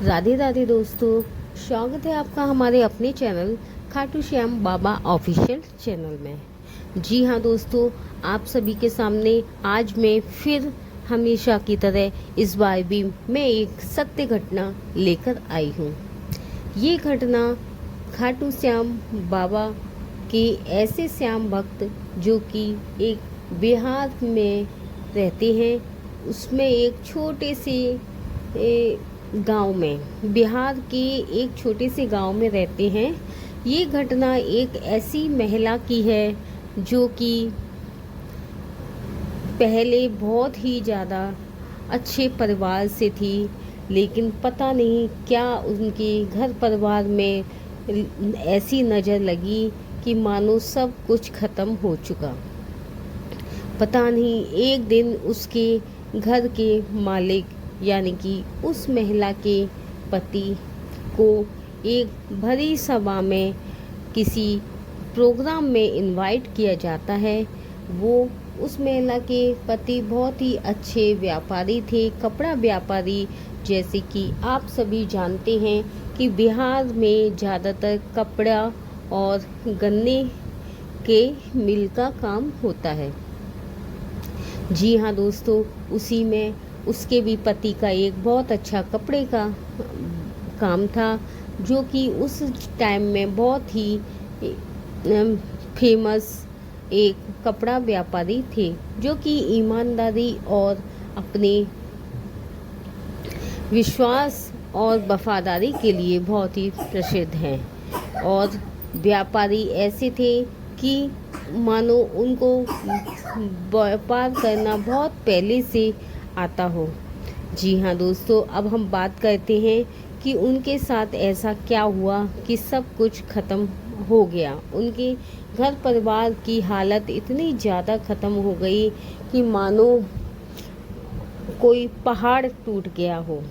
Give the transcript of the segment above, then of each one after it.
राधे राधे दोस्तों, स्वागत है आपका हमारे अपने चैनल खाटू श्याम बाबा ऑफिशियल चैनल में। जी हाँ दोस्तों, आप सभी के सामने आज मैं फिर हमेशा की तरह इस बार भी मैं एक सत्य घटना लेकर आई हूँ। ये घटना खाटू श्याम बाबा के ऐसे श्याम भक्त जो कि एक बिहार में रहते हैं, उसमें एक छोटे से गांव में, बिहार के एक छोटे से गांव में रहते हैं। ये घटना एक ऐसी महिला की है जो कि पहले बहुत ही ज़्यादा अच्छे परिवार से थी, लेकिन पता नहीं क्या उनके घर परिवार में ऐसी नज़र लगी कि मानो सब कुछ ख़त्म हो चुका। पता नहीं एक दिन उसके घर के मालिक यानी कि उस महिला के पति को एक भरी सभा में किसी प्रोग्राम में इनवाइट किया जाता है। वो उस महिला के पति बहुत ही अच्छे व्यापारी थे, कपड़ा व्यापारी। जैसे कि आप सभी जानते हैं कि बिहार में ज़्यादातर कपड़ा और गन्ने के मिल का काम होता है। जी हाँ दोस्तों, उसी में उसके भी पति का एक बहुत अच्छा कपड़े का काम था, जो कि उस टाइम में बहुत ही फेमस एक कपड़ा व्यापारी थे, जो कि ईमानदारी और अपने विश्वास और वफादारी के लिए बहुत ही प्रसिद्ध हैं। और व्यापारी ऐसे थे कि मानो उनको व्यापार करना बहुत पहले से आता हो। जी हाँ दोस्तों, अब हम बात करते हैं कि उनके साथ ऐसा क्या हुआ कि सब कुछ ख़त्म हो गया। उनके घर परिवार की हालत इतनी ज़्यादा ख़त्म हो गई कि मानो कोई पहाड़ टूट गया हो।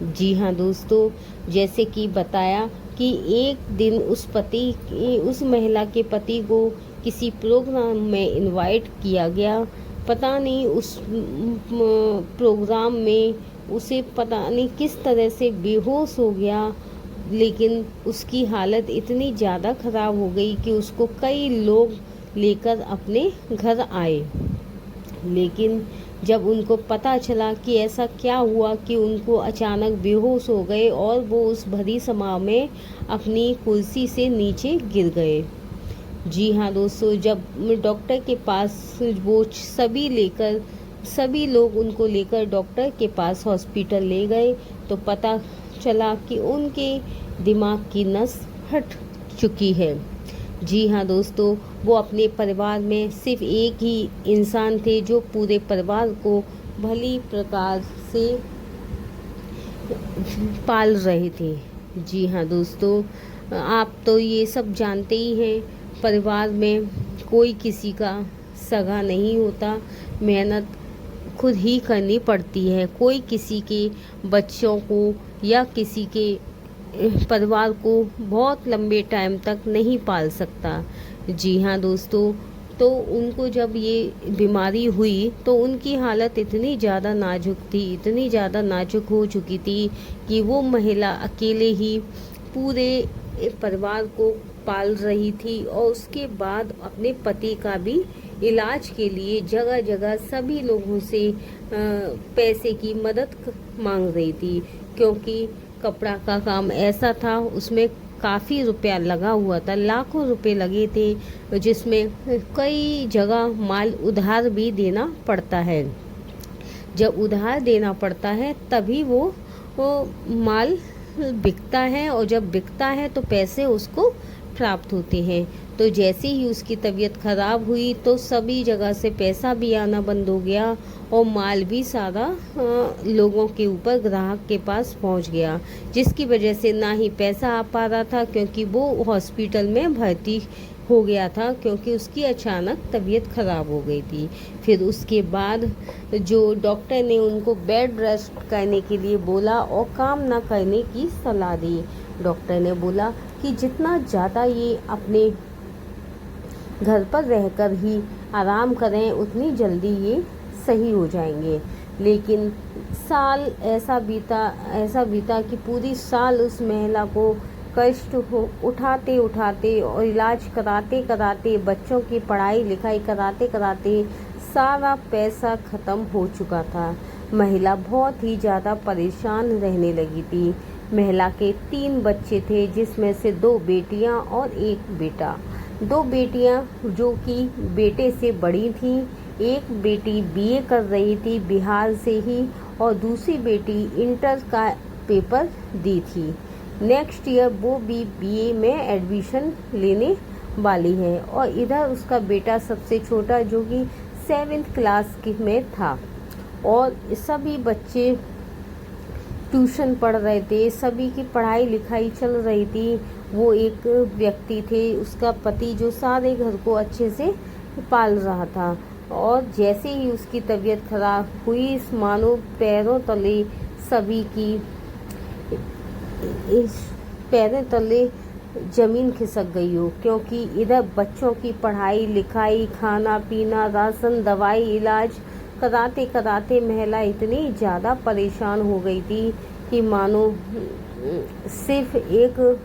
जी हाँ दोस्तों, जैसे कि बताया कि एक दिन उस महिला के पति को किसी प्रोग्राम में इनवाइट किया गया। पता नहीं उस प्रोग्राम में उसे पता नहीं किस तरह से बेहोश हो गया, लेकिन उसकी हालत इतनी ज़्यादा ख़राब हो गई कि उसको कई लोग लेकर अपने घर आए। लेकिन जब उनको पता चला कि ऐसा क्या हुआ कि उनको अचानक बेहोश हो गए और वो उस भरी सभा में अपनी कुर्सी से नीचे गिर गए। जी हाँ दोस्तों, जब डॉक्टर के पास वो सभी लोग उनको लेकर डॉक्टर के पास हॉस्पिटल ले गए, तो पता चला कि उनके दिमाग की नस फट चुकी है। जी हाँ दोस्तों, वो अपने परिवार में सिर्फ एक ही इंसान थे जो पूरे परिवार को भली प्रकार से पाल रहे थे। जी हाँ दोस्तों, आप तो ये सब जानते ही हैं, परिवार में कोई किसी का सगा नहीं होता, मेहनत खुद ही करनी पड़ती है। कोई किसी के बच्चों को या किसी के परिवार को बहुत लंबे टाइम तक नहीं पाल सकता। जी हाँ दोस्तों, तो उनको जब ये बीमारी हुई तो उनकी हालत इतनी ज़्यादा नाजुक थी, इतनी ज़्यादा नाजुक हो चुकी थी कि वो महिला अकेले ही पूरे परिवार को पाल रही थी और उसके बाद अपने पति का भी इलाज के लिए जगह जगह सभी लोगों से पैसे की मदद मांग रही थी, क्योंकि कपड़ा का काम ऐसा था, उसमें काफ़ी रुपया लगा हुआ था, लाखों रुपए लगे थे, जिसमें कई जगह माल उधार भी देना पड़ता है। जब उधार देना पड़ता है तभी वो माल बिकता है, और जब बिकता है तो पैसे उसको प्राप्त होते हैं। तो जैसे ही उसकी तबीयत ख़राब हुई तो सभी जगह से पैसा भी आना बंद हो गया और माल भी सारा लोगों के ऊपर, ग्राहक के पास पहुंच गया, जिसकी वजह से ना ही पैसा आ पा रहा था, क्योंकि वो हॉस्पिटल में भर्ती हो गया था, क्योंकि उसकी अचानक तबीयत ख़राब हो गई थी। फिर उसके बाद जो डॉक्टर ने उनको बेड रेस्ट करने के लिए बोला और काम ना करने की सलाह दी। डॉक्टर ने बोला कि जितना ज़्यादा ये अपने घर पर रहकर ही आराम करें, उतनी जल्दी ये सही हो जाएंगे। लेकिन साल ऐसा बीता कि पूरी साल उस महिला को कष्ट उठाते उठाते और इलाज कराते कराते, बच्चों की पढ़ाई लिखाई कराते कराते सारा पैसा ख़त्म हो चुका था। महिला बहुत ही ज़्यादा परेशान रहने लगी थी। महिला के 3 बच्चे थे, जिसमें से 2 बेटियां और 1 बेटा। 2 बेटियां जो कि बेटे से बड़ी थीं। एक बेटी बीए कर रही थी बिहार से ही, और दूसरी बेटी इंटर का पेपर दी थी। नेक्स्ट ईयर वो भी बीए में एडमिशन लेने वाली है। और इधर उसका बेटा सबसे छोटा, जो कि 7th क्लास में था। और सभी बच्चे ट्यूशन पढ़ रहे थे, सभी की पढ़ाई लिखाई चल रही थी। वो एक व्यक्ति थे, उसका पति, जो सारे घर को अच्छे से पाल रहा था। और जैसे ही उसकी तबीयत खराब हुई, मानो पैरों तले सभी की इस पैरों तले जमीन खिसक गई हो, क्योंकि इधर बच्चों की पढ़ाई लिखाई, खाना पीना, राशन, दवाई, इलाज कराते कराते महिला इतनी ज़्यादा परेशान हो गई थी कि मानो सिर्फ एक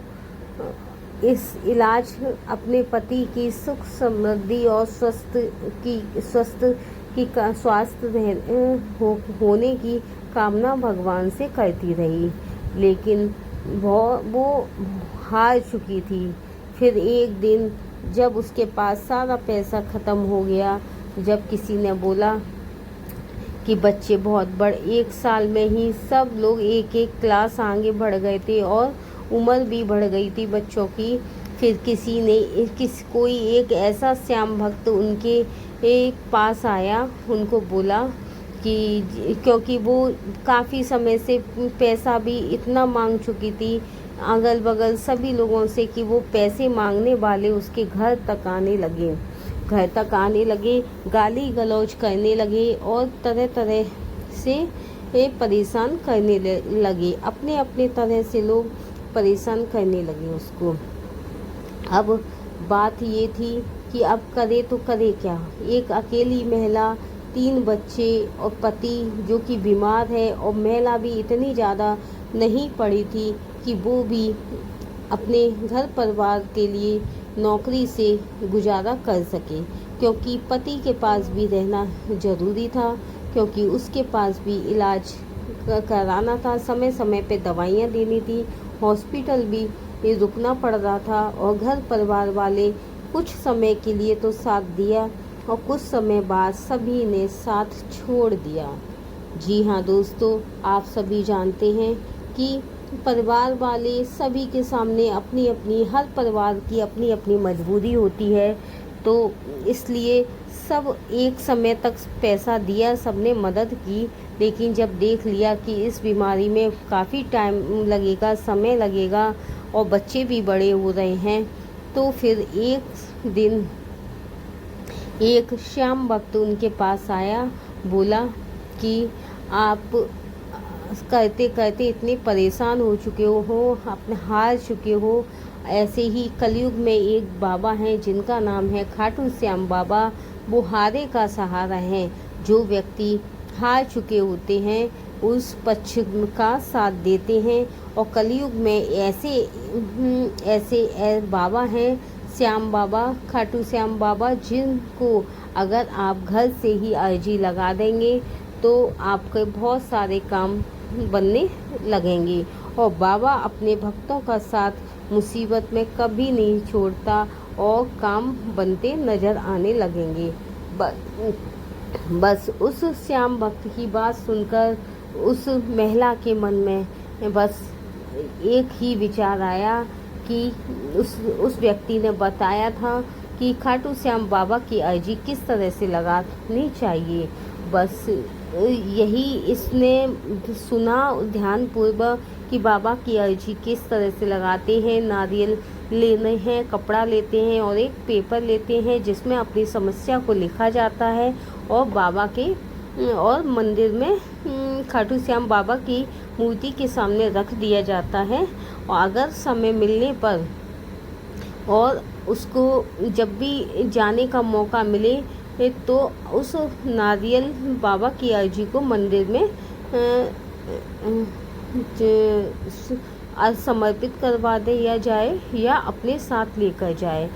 इस इलाज अपने पति की सुख समृद्धि और स्वास्थ्य होने की कामना भगवान से करती रही, लेकिन वो हार चुकी थी। फिर एक दिन जब उसके पास सारा पैसा ख़त्म हो गया, जब किसी ने बोला कि बच्चे बहुत बड़े, 1 साल में ही सब लोग एक क्लास आगे बढ़ गए थे और उम्र भी बढ़ गई थी बच्चों की। फिर कोई एक ऐसा श्याम भक्त उनके पास आया, उनको बोला कि क्योंकि वो काफ़ी समय से पैसा भी इतना मांग चुकी थी अगल बगल सभी लोगों से कि वो पैसे मांगने वाले उसके घर तक आने लगे, गाली गलौज करने लगे और तरह तरह से परेशान करने लगे। अपने अपने तरह से लोग परेशान करने लगे उसको। अब बात ये थी कि अब करे तो करे क्या। एक अकेली महिला, 3 बच्चे और पति जो कि बीमार है, और महिला भी इतनी ज़्यादा नहीं पढ़ी थी कि वो भी अपने घर परिवार के लिए नौकरी से गुजारा कर सके, क्योंकि पति के पास भी रहना ज़रूरी था, क्योंकि उसके पास भी इलाज कराना था, समय समय पे दवाइयाँ देनी थी, हॉस्पिटल भी रुकना पड़ रहा था। और घर परिवार वाले कुछ समय के लिए तो साथ दिया और कुछ समय बाद सभी ने साथ छोड़ दिया। जी हाँ दोस्तों, आप सभी जानते हैं कि परिवार वाले सभी के सामने हर परिवार की अपनी अपनी मजबूरी होती है, तो इसलिए सब एक समय तक पैसा दिया, सबने मदद की। लेकिन जब देख लिया कि इस बीमारी में काफ़ी टाइम लगेगा, समय लगेगा और बच्चे भी बड़े हो रहे हैं, तो फिर एक दिन एक श्याम भक्त उनके पास आया, बोला कि आप करते करते इतने परेशान हो चुके हो, अपने हार चुके हो। ऐसे ही कलयुग में एक बाबा हैं जिनका नाम है खाटू श्याम बाबा। वो हारे का सहारा है। जो व्यक्ति हार चुके होते हैं उस पक्ष का साथ देते हैं। और कलयुग में ऐसे बाबा हैं, श्याम बाबा, खाटू श्याम बाबा, जिनको अगर आप घर से ही अर्जी लगा देंगे तो आपके बहुत सारे काम बनने लगेंगे। और बाबा अपने भक्तों का साथ मुसीबत में कभी नहीं छोड़ता और काम बनते नज़र आने लगेंगे। बस उस श्याम भक्त की बात सुनकर उस महिला के मन में बस एक ही विचार आया कि उस व्यक्ति ने बताया था कि खाटू श्याम बाबा की अर्जी किस तरह से लगानी चाहिए। बस यही इसने सुना ध्यानपूर्वक कि बाबा की अर्जी किस तरह से लगाते हैं। नारियल लेने हैं, कपड़ा लेते हैं और एक पेपर लेते हैं जिसमें अपनी समस्या को लिखा जाता है और बाबा के और मंदिर में खाटू श्याम बाबा की मूर्ति के सामने रख दिया जाता है। और अगर समय मिलने पर और उसको जब भी जाने का मौका मिले तो उस नारियल बाबा की अर्जी को मंदिर में समर्पित करवा दिया जाए या अपने साथ लेकर जाए।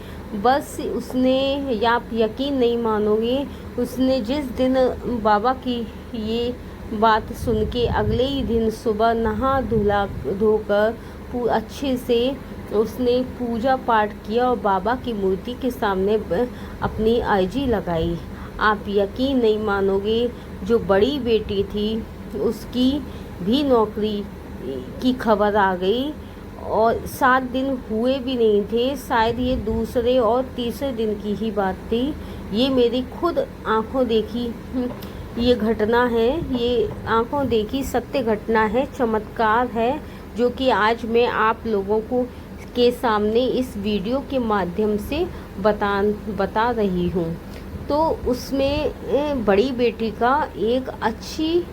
बस उसने, या आप यकीन नहीं मानोगे, उसने जिस दिन बाबा की ये बात सुन के अगले ही दिन सुबह नहा धोकर अच्छे से उसने पूजा पाठ किया और बाबा की मूर्ति के सामने अपनी अर्जी लगाई। आप यकीन नहीं मानोगे, जो बड़ी बेटी थी उसकी भी नौकरी की खबर आ गई और 7 दिन हुए भी नहीं थे, शायद ये दूसरे और तीसरे दिन की ही बात थी। ये मेरी खुद आंखों देखी ये घटना है, ये आंखों देखी सत्य घटना है, चमत्कार है, जो कि आज मैं आप लोगों को के सामने इस वीडियो के माध्यम से बता रही हूँ। तो उसमें बड़ी बेटी का एक अच्छी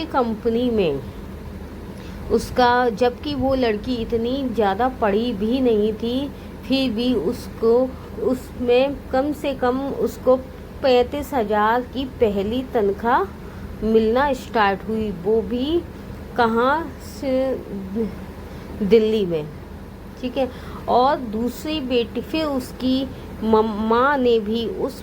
कंपनी में उसका, जबकि वो लड़की इतनी ज़्यादा पढ़ी भी नहीं थी, फिर भी उसको उसमें कम से कम उसको 35,000 की पहली तनख्वाह मिलना स्टार्ट हुई, वो भी कहाँ से, दिल्ली में, ठीक है। और दूसरी बेटी, फिर उसकी माँ ने भी उस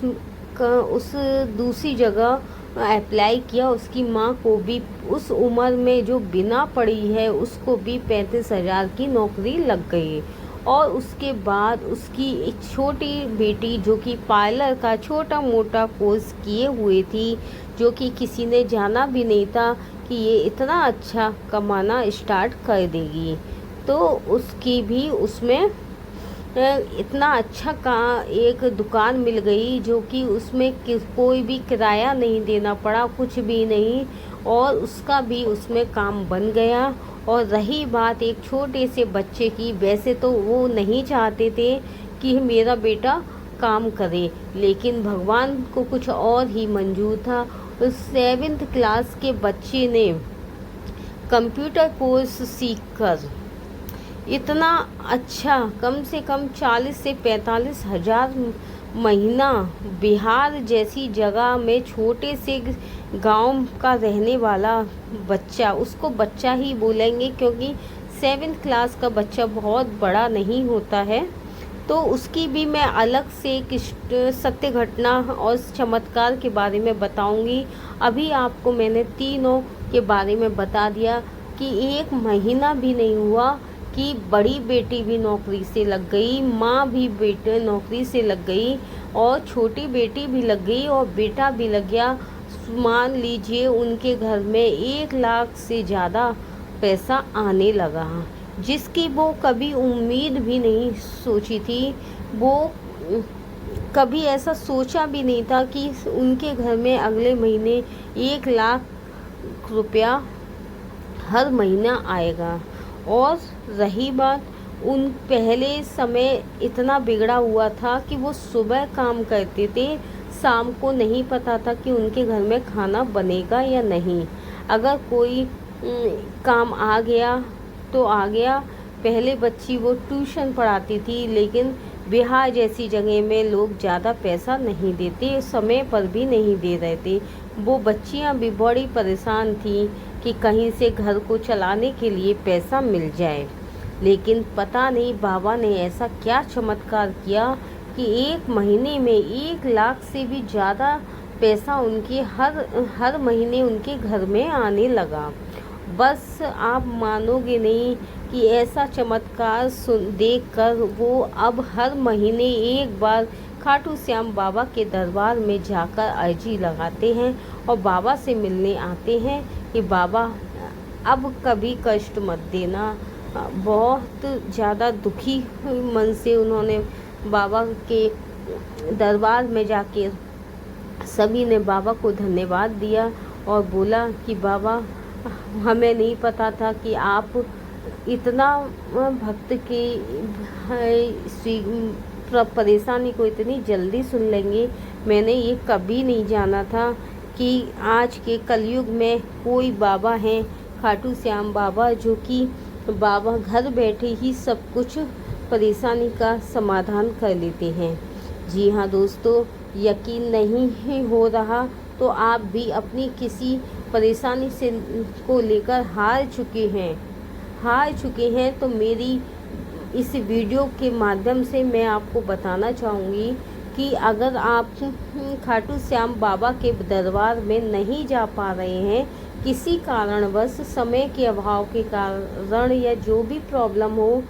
दूसरी जगह अप्लाई किया, उसकी माँ को भी उस उम्र में जो बिना पढ़ी है उसको भी 35,000 की नौकरी लग गई। और उसके बाद उसकी एक छोटी बेटी जो कि पार्लर का छोटा मोटा कोर्स किए हुए थी, जो कि किसी ने जाना भी नहीं था कि ये इतना अच्छा कमाना स्टार्ट कर देगी, तो उसकी भी उसमें इतना अच्छा का एक दुकान मिल गई, जो कि उसमें कोई भी किराया नहीं देना पड़ा, कुछ भी नहीं, और उसका भी उसमें काम बन गया। और रही बात एक छोटे से बच्चे की, वैसे तो वो नहीं चाहते थे कि मेरा बेटा काम करे, लेकिन भगवान को कुछ और ही मंजूर था। उस 7th क्लास के बच्चे ने कंप्यूटर कोर्स सीखकर इतना अच्छा, कम से कम 40 से 45,000 महीना, बिहार जैसी जगह में छोटे से गांव का रहने वाला बच्चा, उसको बच्चा ही बोलेंगे क्योंकि 7th क्लास का बच्चा बहुत बड़ा नहीं होता है, तो उसकी भी मैं अलग से एक सत्य घटना और चमत्कार के बारे में बताऊंगी। अभी आपको मैंने तीनों के बारे में बता दिया कि 1 महीना भी नहीं हुआ कि बड़ी बेटी भी नौकरी से लग गई, माँ भी बेटे नौकरी से लग गई, और छोटी बेटी भी लग गई और बेटा भी लग गया। मान लीजिए उनके घर में 1 लाख से ज़्यादा पैसा आने लगा, जिसकी वो कभी उम्मीद भी नहीं सोची थी। वो कभी ऐसा सोचा भी नहीं था कि उनके घर में अगले महीने 1 लाख रुपया हर महीना आएगा। और रही बात, उन पहले समय इतना बिगड़ा हुआ था कि वो सुबह काम करते थे, शाम को नहीं पता था कि उनके घर में खाना बनेगा या नहीं। अगर कोई काम आ गया तो आ गया। पहले बच्ची वो ट्यूशन पढ़ाती थी, लेकिन बिहार जैसी जगह में लोग ज़्यादा पैसा नहीं देते, समय पर भी नहीं दे रहे थे। वो बच्चियां भी बड़ी परेशान थी कि कहीं से घर को चलाने के लिए पैसा मिल जाए, लेकिन पता नहीं बाबा ने ऐसा क्या चमत्कार किया कि 1 महीने में 1 लाख से भी ज़्यादा पैसा उनके हर महीने उनके घर में आने लगा। बस आप मानोगे नहीं कि ऐसा चमत्कार देखकर वो अब हर महीने एक बार खाटू श्याम बाबा के दरबार में जाकर अर्जी लगाते हैं और बाबा से मिलने आते हैं कि बाबा अब कभी कष्ट मत देना। बहुत ज़्यादा दुखी मन से उन्होंने बाबा के दरबार में जाके सभी ने बाबा को धन्यवाद दिया और बोला कि बाबा, हमें नहीं पता था कि आप इतना भक्त की परेशानी को इतनी जल्दी सुन लेंगे। मैंने ये कभी नहीं जाना था कि आज के कलयुग में कोई बाबा हैं, खाटू श्याम बाबा, जो कि बाबा घर बैठे ही सब कुछ परेशानी का समाधान कर लेते हैं। जी हाँ दोस्तों, यकीन नहीं हो रहा तो आप भी अपनी किसी परेशानी से को लेकर हार चुके हैं तो मेरी इस वीडियो के माध्यम से मैं आपको बताना चाहूँगी कि अगर आप खाटू श्याम बाबा के दरबार में नहीं जा पा रहे हैं, किसी कारणवश समय के अभाव के कारण या जो भी प्रॉब्लम हो,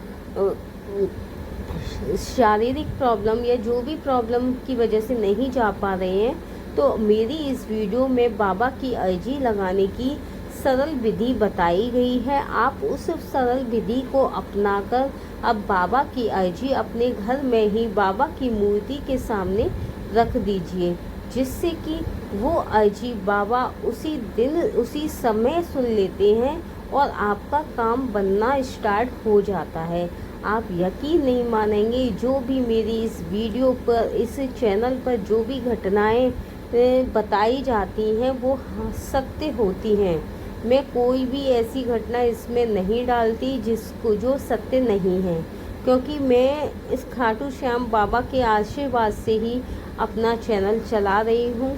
शारीरिक प्रॉब्लम या जो भी प्रॉब्लम की वजह से नहीं जा पा रहे हैं, तो मेरी इस वीडियो में बाबा की अर्जी लगाने की सरल विधि बताई गई है। आप उस सरल विधि को अपनाकर अब बाबा की अर्जी अपने घर में ही बाबा की मूर्ति के सामने रख दीजिए, जिससे कि वो अर्जी बाबा उसी दिन उसी समय सुन लेते हैं और आपका काम बनना स्टार्ट हो जाता है। आप यकीन नहीं मानेंगे, जो भी मेरी इस वीडियो पर, इस चैनल पर जो भी घटनाएं बताई जाती हैं वो सत्य होती हैं। मैं कोई भी ऐसी घटना इसमें नहीं डालती जो सत्य नहीं है, क्योंकि मैं इस खाटू श्याम बाबा के आशीर्वाद से ही अपना चैनल चला रही हूँ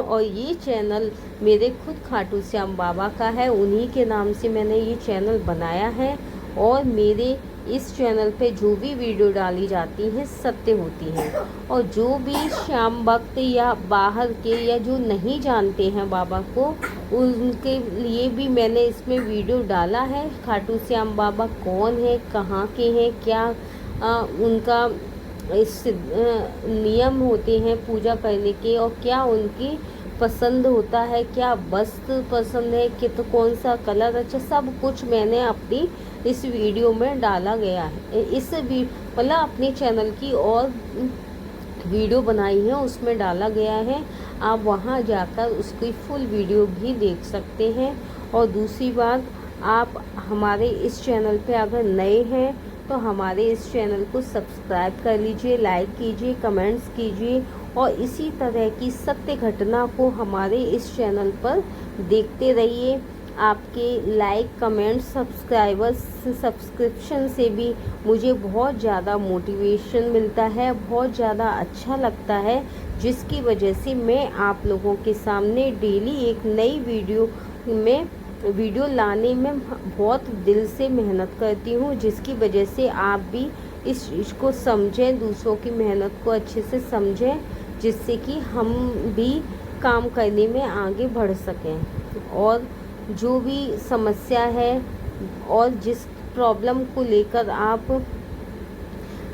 और ये चैनल मेरे खुद खाटू श्याम बाबा का है, उन्हीं के नाम से मैंने ये चैनल बनाया है। और मेरे इस चैनल पे जो भी वीडियो डाली जाती हैं सत्य होती हैं, और जो भी श्याम भक्त या बाहर के या जो नहीं जानते हैं बाबा को, उनके लिए भी मैंने इसमें वीडियो डाला है। खाटू श्याम बाबा कौन है, कहाँ के हैं, क्या उनका इस नियम होते हैं पूजा करने के, और क्या उनकी पसंद होता है, क्या वस्त्र पसंद है, कौन सा कलर अच्छा, सब कुछ मैंने अपनी इस वीडियो में डाला गया है। मतलब अपने चैनल की और वीडियो बनाई है उसमें डाला गया है। आप वहां जाकर उसकी फुल वीडियो भी देख सकते हैं। और दूसरी बात, आप हमारे इस चैनल पे अगर नए हैं तो हमारे इस चैनल को सब्सक्राइब कर लीजिए, लाइक कीजिए, कमेंट्स कीजिए और इसी तरह की सत्य घटना को हमारे इस चैनल पर देखते रहिए। आपके लाइक, कमेंट, सब्सक्रिप्शन से भी मुझे बहुत ज़्यादा मोटिवेशन मिलता है, बहुत ज़्यादा अच्छा लगता है, जिसकी वजह से मैं आप लोगों के सामने डेली एक नई वीडियो लाने में बहुत दिल से मेहनत करती हूँ, जिसकी वजह से आप भी इसको समझें, दूसरों की मेहनत को अच्छे से समझें, जिससे कि हम भी काम करने में आगे बढ़ सकें। और जो भी समस्या है और जिस प्रॉब्लम को लेकर आप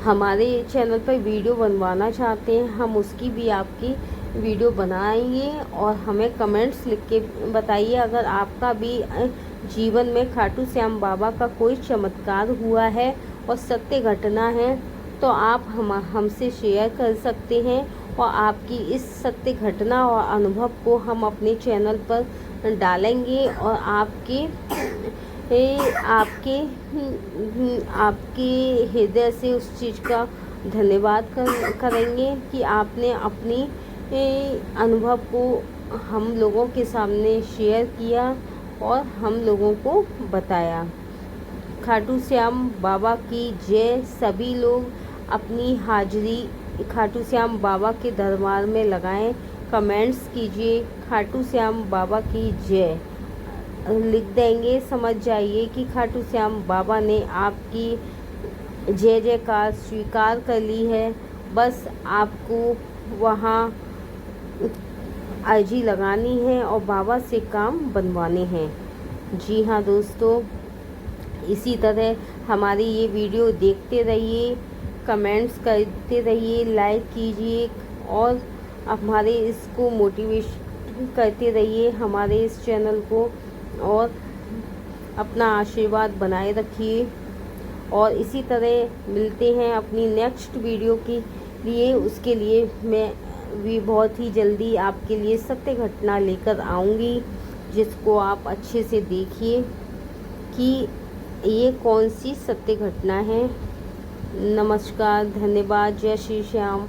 हमारे चैनल पर वीडियो बनवाना चाहते हैं, हम उसकी भी आपकी वीडियो बनाएंगे और हमें कमेंट्स लिख के बताइए। अगर आपका भी जीवन में खाटू श्याम बाबा का कोई चमत्कार हुआ है और सत्य घटना है तो आप हमसे शेयर कर सकते हैं, और आपकी इस सत्य घटना और अनुभव को हम अपने चैनल पर डालेंगे और आपके हृदय से उस चीज़ का धन्यवाद करेंगे कि आपने अपनी अनुभव को हम लोगों के सामने शेयर किया और हम लोगों को बताया। खाटू श्याम बाबा की जय। सभी लोग अपनी हाजिरी खाटू श्याम बाबा के दरबार में लगाएं, कमेंट्स कीजिए, खाटू श्याम बाबा की जय लिख देंगे, समझ जाइए कि खाटू श्याम बाबा ने आपकी जय जयकार स्वीकार कर ली है। बस आपको वहाँ अर्जी लगानी है और बाबा से काम बनवाने हैं। जी हाँ दोस्तों, इसी तरह हमारी ये वीडियो देखते रहिए, कमेंट्स करते रहिए, लाइक कीजिए और हमारे इसको मोटिवेशन करते रहिए, हमारे इस चैनल को, और अपना आशीर्वाद बनाए रखिए। और इसी तरह मिलते हैं अपनी नेक्स्ट वीडियो के लिए। उसके लिए मैं भी बहुत ही जल्दी आपके लिए सत्य घटना लेकर आऊँगी, जिसको आप अच्छे से देखिए कि ये कौन सी सत्य घटना है। नमस्कार, धन्यवाद, जय श्री श्याम।